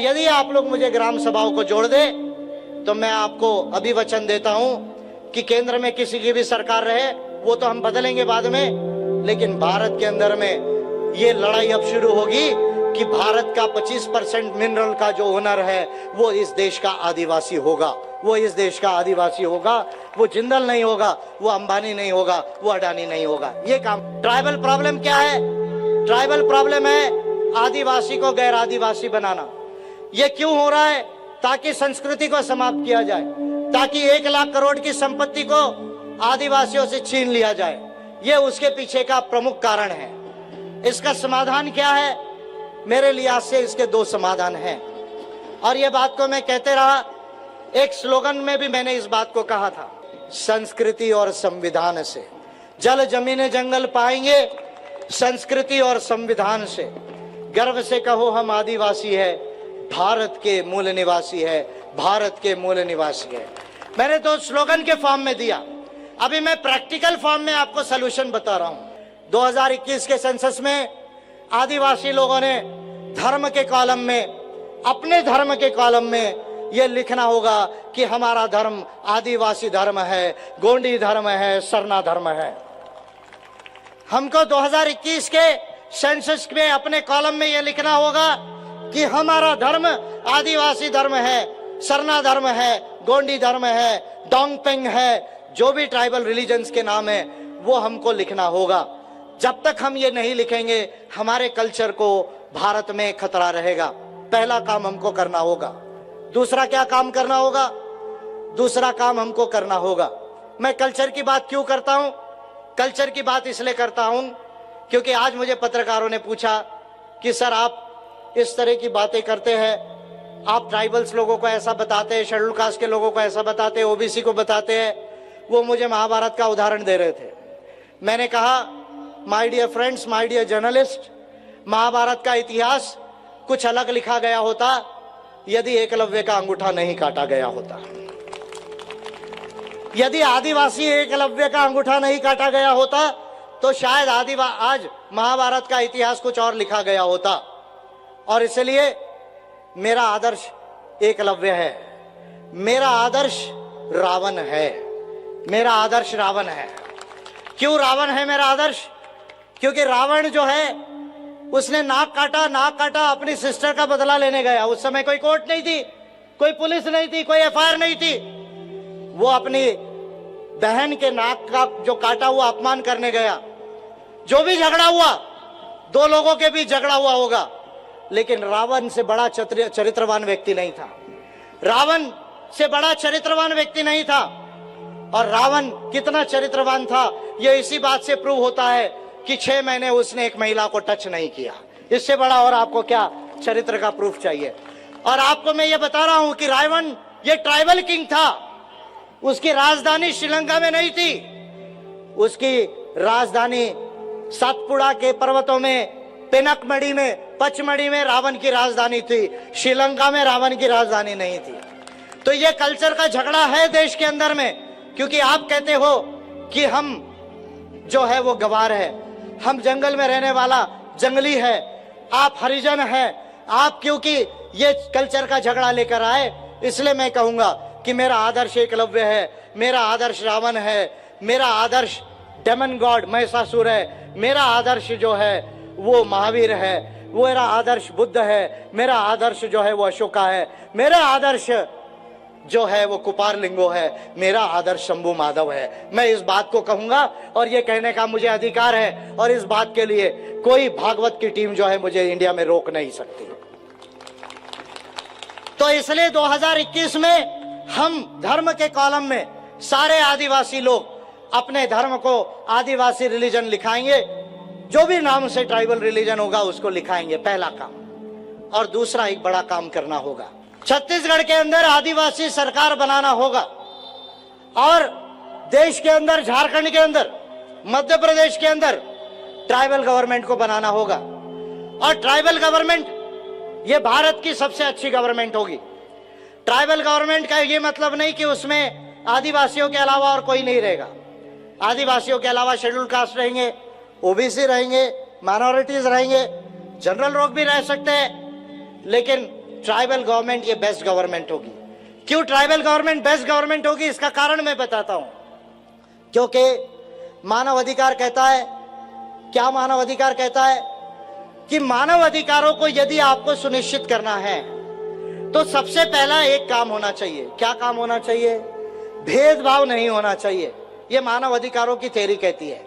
यदि आप लोग मुझे ग्राम सभाओं को जोड़ दे तो मैं आपको अभी वचन देता हूं कि केंद्र में किसी की भी सरकार रहे, वो तो हम बदलेंगे बाद में, लेकिन भारत के अंदर में ये लड़ाई अब शुरू होगी कि भारत का 25% मिनरल का जो हुनर है वो इस देश का आदिवासी होगा, वो इस देश का आदिवासी होगा। वो जिंदल नहीं होगा, वो अंबानी नहीं होगा, वो अडानी नहीं होगा। ये काम। ट्राइबल प्रॉब्लम क्या है? ट्राइबल प्रॉब्लम है आदिवासी को गैर आदिवासी बनाना। ये क्यों हो रहा है? ताकि संस्कृति को समाप्त किया जाए, ताकि 1 लाख करोड़ की संपत्ति को आदिवासियों से छीन लिया जाए। ये उसके पीछे का प्रमुख कारण है। इसका समाधान क्या है? मेरे लिहाज से इसके 2 समाधान हैं, और ये बात को मैं कहते रहा। एक स्लोगन में भी मैंने इस बात को कहा था, संस्कृति और संविधान से जल जमीन जंगल पाएंगे, संस्कृति और संविधान से। गर्व से कहो हम आदिवासी है, भारत के मूल निवासी है, भारत के मूल निवासी है। मैंने तो स्लोगन के फॉर्म में दिया, अभी मैं प्रैक्टिकल फॉर्म में आपको सलूशन बता रहा हूं। 2021 के सेंसस में आदिवासी लोगों ने धर्म के कॉलम में, अपने धर्म के कॉलम में यह लिखना होगा कि हमारा धर्म आदिवासी धर्म है, गोंडी धर्म है, सरना धर्म है। हमको 2021 के सेंसस में अपने कॉलम में यह लिखना होगा कि हमारा धर्म आदिवासी धर्म है, सरना धर्म है, गोंडी धर्म है, डोंगपेंग है, जो भी ट्राइबल रिलीजन्स के नाम है वो हमको लिखना होगा। जब तक हम ये नहीं लिखेंगे हमारे कल्चर को भारत में खतरा रहेगा। पहला काम हमको करना होगा। दूसरा क्या काम करना होगा? दूसरा काम हमको करना होगा, मैं कल्चर की बात क्यों करता हूं? कल्चर की बात इसलिए करता हूं क्योंकि आज मुझे पत्रकारों ने पूछा कि सर आप इस तरह की बातें करते हैं, आप ट्राइबल्स लोगों को ऐसा बताते हैं, शेड्यूल कास्ट के लोगों को ऐसा बताते हैं, ओबीसी को बताते हैं। वो मुझे महाभारत का उदाहरण दे रहे थे। मैंने कहा my dear friends, my dear journalist, Mahabharat का इतिहास कुछ अलग लिखा गया होता यदि एकलव्य का अंगूठा नहीं काटा गया होता। यदि आदिवासी एकलव्य का अंगूठा नहीं काटा गया होता तो शायद आज महाभारत का इतिहास कुछ और लिखा गया होता। और इसलिए मेरा आदर्श एकलव्य है, मेरा आदर्श रावण है, मेरा आदर्श रावण है। क्यों रावण है मेरा आदर्श? क्योंकि रावण जो है उसने नाक काटा अपनी सिस्टर का बदला लेने गया। उस समय कोई कोर्ट नहीं थी, कोई पुलिस नहीं थी, कोई एफआईआर नहीं थी। वो अपनी बहन के नाक का जो काटा हुआ अपमान करने गया। जो भी झगड़ा हुआ, 2 लोगों के बीच झगड़ा हुआ होगा, लेकिन रावण से बड़ा चरित्रवान व्यक्ति नहीं था। रावण से बड़ा चरित्रवान व्यक्ति नहीं था। और रावण कितना चरित्रवान था यह इसी बात से प्रूव होता है कि 6 महीने उसने एक महिला को टच नहीं किया। इससे बड़ा और आपको क्या चरित्र का प्रूफ चाहिए? और आपको मैं ये बता रहा हूं कि रावण ये ट्राइबल किंग था। उसकी राजधानी श्रीलंका में नहीं थी, उसकी राजधानी सातपुड़ा के पर्वतों में, पेनकमढ़ी में, पचमढ़ी में रावण की राजधानी थी। श्रीलंका में रावण की राजधानी नहीं थी। तो ये कल्चर का झगड़ा है देश के अंदर में, क्योंकि आप कहते हो कि हम जो है वो गवार है, हम जंगल में रहने वाला जंगली है, आप हरिजन है। आप क्योंकि ये कल्चर का झगड़ा लेकर आए, इसलिए मैं कहूंगा कि मेरा आदर्श एकलव्य है, मेरा आदर्श रावण है, मेरा आदर्श डेमन गॉड महिषासुर है, मेरा आदर्श जो है वो महावीर है, वो मेरा आदर्श बुद्ध है, मेरा आदर्श जो है वो अशोका है, मेरा आदर्श जो है वो कुपारलिंगो है, मेरा आदर्श शंभू माधव है। मैं इस बात को कहूंगा और ये कहने का मुझे अधिकार है, और इस बात के लिए कोई भागवत की टीम जो है मुझे इंडिया में रोक नहीं सकती। तो इसलिए 2021 में हम धर्म के कॉलम में सारे आदिवासी लोग अपने धर्म को आदिवासी रिलीजन लिखाएंगे। जो भी नाम से ट्राइबल रिलीजन होगा उसको लिखाएंगे, पहला काम। और दूसरा एक बड़ा काम करना होगा, छत्तीसगढ़ के अंदर आदिवासी सरकार बनाना होगा, और देश के अंदर, झारखंड के अंदर, मध्य प्रदेश के अंदर ट्राइबल गवर्नमेंट को बनाना होगा। और ट्राइबल गवर्नमेंट ये भारत की सबसे अच्छी गवर्नमेंट होगी। ट्राइबल गवर्नमेंट का ये मतलब नहीं कि उसमें आदिवासियों के अलावा और कोई नहीं रहेगा। आदिवासियों के अलावा शेड्यूल कास्ट रहेंगे, ओबीसी रहेंगे, माइनॉरिटीज रहेंगे, जनरल लोग भी रह सकते हैं, लेकिन ट्राइबल गवर्नमेंट ये बेस्ट गवर्नमेंट होगी। क्यों ट्राइबल गवर्नमेंट बेस्ट गवर्नमेंट होगी, इसका कारण मैं बताता हूं। क्योंकि मानव अधिकार कहता है, क्या मानव अधिकार कहता है कि मानव अधिकारों को यदि आपको सुनिश्चित करना है तो सबसे पहला एक काम होना चाहिए। क्या काम होना चाहिए? भेदभाव नहीं होना चाहिए। यह मानव अधिकारों की थ्योरी कहती है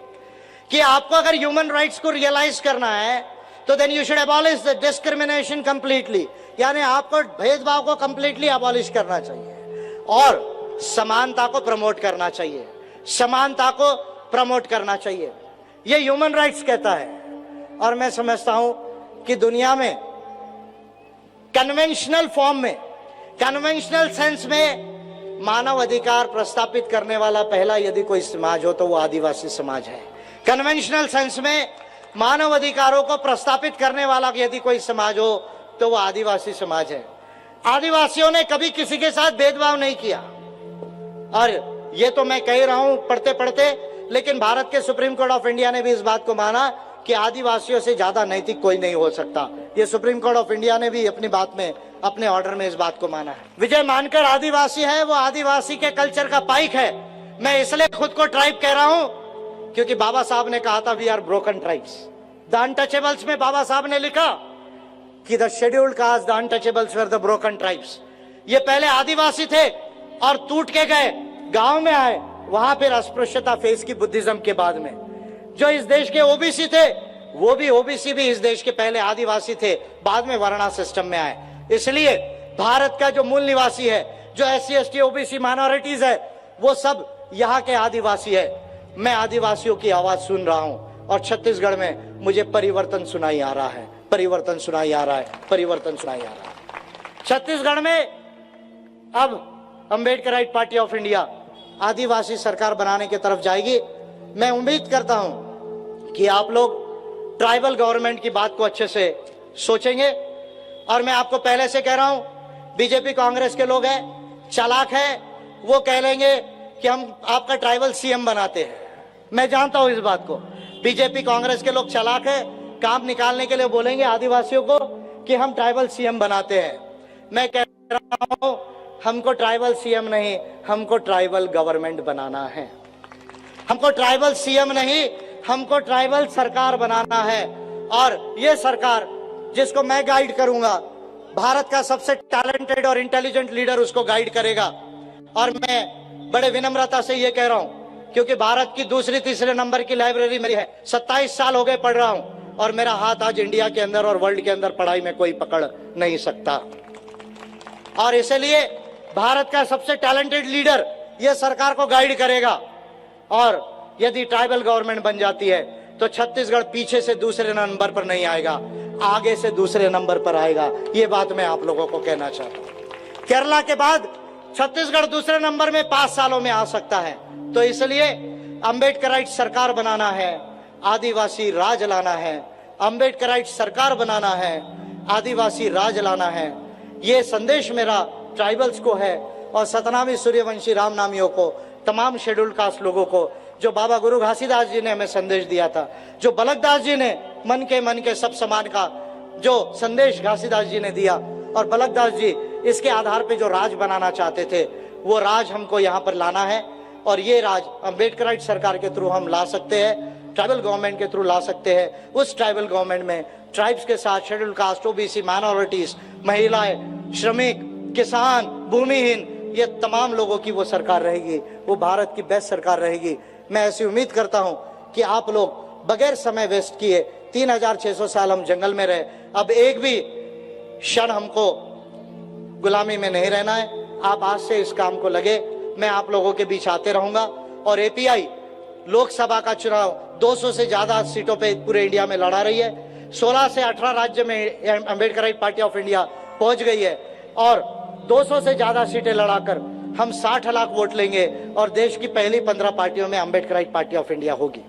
कि आपको अगर ह्यूमन राइट्स को रियलाइज करना है तो then you should abolish the discrimination completely, यानी आपको भेदभाव को कंप्लीटली अबॉलिश करना चाहिए और समानता को प्रमोट करना चाहिए, समानता को प्रमोट करना चाहिए। यह ह्यूमन राइट्स कहता है। और मैं समझता हूं कि दुनिया में कन्वेंशनल फॉर्म में, कन्वेंशनल सेंस में मानव अधिकार प्रस्तापित करने वाला पहला यदि कोई समाज हो तो वो आदिवासी समाज है। कन्वेंशनल सेंस में मानव अधिकारों को प्रस्तापित करने वाला यदि कोई समाज हो तो वो आदिवासी समाज है। आदिवासियों ने कभी किसी के साथ भेदभाव नहीं किया। और ये तो मैं कह रहा हूं पढ़ते पढ़ते, लेकिन भारत के सुप्रीम कोर्ट ऑफ इंडिया ने भी इस बात को माना कि आदिवासियों से ज्यादा नैतिक कोई नहीं हो सकता। ये सुप्रीम कोर्ट ऑफ इंडिया ने भी अपनी बात में, अपने ऑर्डर में इस बात को माना है। विजय मानकर आदिवासी है, वो आदिवासी के कल्चर का पाइक है। मैं इसलिए खुद को ट्राइब कह रहा हूं क्योंकि बाबा साहब ने कहा था we are broken tribes. The untouchables में बाबा साहब ने लिखा कि the scheduled caste, the untouchables were the broken tribes. ये पहले आदिवासी थे और टूट के गए, गांव में आए, वहां फिर अस्पृश्यता फेस की बुद्धिज्म के बाद में। जो इस देश के ओबीसी थे वो भी, ओबीसी भी इस देश के पहले आदिवासी थे, बाद में वर्णा सिस्टम में आए। इसलिए भारत का जो मूल निवासी है, जो SC ST OBC माइनॉरिटीज है, वो सब यहाँ के आदिवासी है। मैं आदिवासियों की आवाज सुन रहा हूं और छत्तीसगढ़ में मुझे परिवर्तन सुनाई आ रहा है, परिवर्तन सुनाई आ रहा है, परिवर्तन सुनाई आ रहा है। छत्तीसगढ़ में अब अंबेडकराइट पार्टी ऑफ इंडिया आदिवासी सरकार बनाने की तरफ जाएगी। मैं उम्मीद करता हूं कि आप लोग ट्राइबल गवर्नमेंट की बात को अच्छे से सोचेंगे। और मैं आपको पहले से कह रहा हूं, बीजेपी कांग्रेस के लोग हैं, चालाक है, वो कह लेंगे कि हम आपका ट्राइबल CM बनाते हैं। मैं जानता हूं इस बात को। बीजेपी कांग्रेस के लोग चालाक है, काम निकालने के लिए बोलेंगे आदिवासियों को कि हम ट्राइबल CM बनाते हैं। मैं कह रहा हूं हमको ट्राइबल CM नहीं, हमको ट्राइबल गवर्नमेंट बनाना है। हमको ट्राइबल CM नहीं, हमको ट्राइबल सरकार बनाना है। और ये सरकार जिसको मैं गाइड करूंगा, भारत का सबसे टैलेंटेड और इंटेलिजेंट लीडर उसको गाइड करेगा। और मैं बड़े विनम्रता से ये कह रहा हूं क्योंकि भारत की दूसरे तीसरे नंबर की लाइब्रेरी मेरी है। 27 साल हो गए पढ़ रहा हूं और मेरा हाथ आज इंडिया के अंदर और वर्ल्ड के अंदर पढ़ाई में कोई पकड़ नहीं सकता। और इसलिए भारत का सबसे टैलेंटेड लीडर ये सरकार को गाइड करेगा। और यदि ट्राइबल गवर्नमेंट बन जाती है तो छत्तीसगढ़ पीछे से दूसरे नंबर पर नहीं आएगा, आगे से दूसरे नंबर पर आएगा। ये बात मैं आप लोगों को कहना चाहता हूं। केरला के बाद छत्तीसगढ़ दूसरे नंबर में 5 सालों में आ सकता है। तो इसलिए अंबेडकराइट सरकार बनाना है, आदिवासी राज लाना है। अंबेडकराइट सरकार बनाना है, आदिवासी राज लाना है। ये संदेश मेरा ट्राइबल्स को है और सतनामी सूर्यवंशी राम नामियों को, तमाम शेड्यूल्ड कास्ट लोगों को, जो बाबा गुरु घासीदास जी ने हमें संदेश दिया था, जो बलकदास जी ने मन के सब समान का जो संदेश घासीदास जी ने दिया, और बलकदास जी इसके आधार पे जो राज बनाना चाहते थे, वो राज हमको यहाँ पर लाना है। और ये राज अंबेडकराइट सरकार के थ्रू हम ला सकते हैं, ट्राइबल गवर्नमेंट के थ्रू ला सकते हैं। उस ट्राइबल गवर्नमेंट में ट्राइब्स के साथ शेड्यूल्ड कास्ट, OBC, माइनॉरिटीज, महिलाएं, श्रमिक, किसान, भूमिहीन, ये तमाम लोगों की वो सरकार रहेगी। वो भारत की बेस्ट सरकार रहेगी। मैं ऐसी उम्मीद करता हूं कि आप लोग बगैर समय वेस्ट किए, 3600 साल हम जंगल में रहे, अब एक भी क्षण हमको गुलामी में नहीं रहना है। आप आज से इस काम को लगे। मैं आप लोगों के बीच आते रहूंगा। और API लोकसभा का चुनाव 200 से ज्यादा सीटों पे पूरे इंडिया में लड़ा रही है। 16 से 18 राज्य में अंबेडकराइट पार्टी ऑफ इंडिया पहुंच गई है और 200 से ज्यादा सीटें लड़ाकर हम 60 लाख वोट लेंगे और देश की पहली 15 पार्टियों में अंबेडकराइट पार्टी ऑफ इंडिया होगी।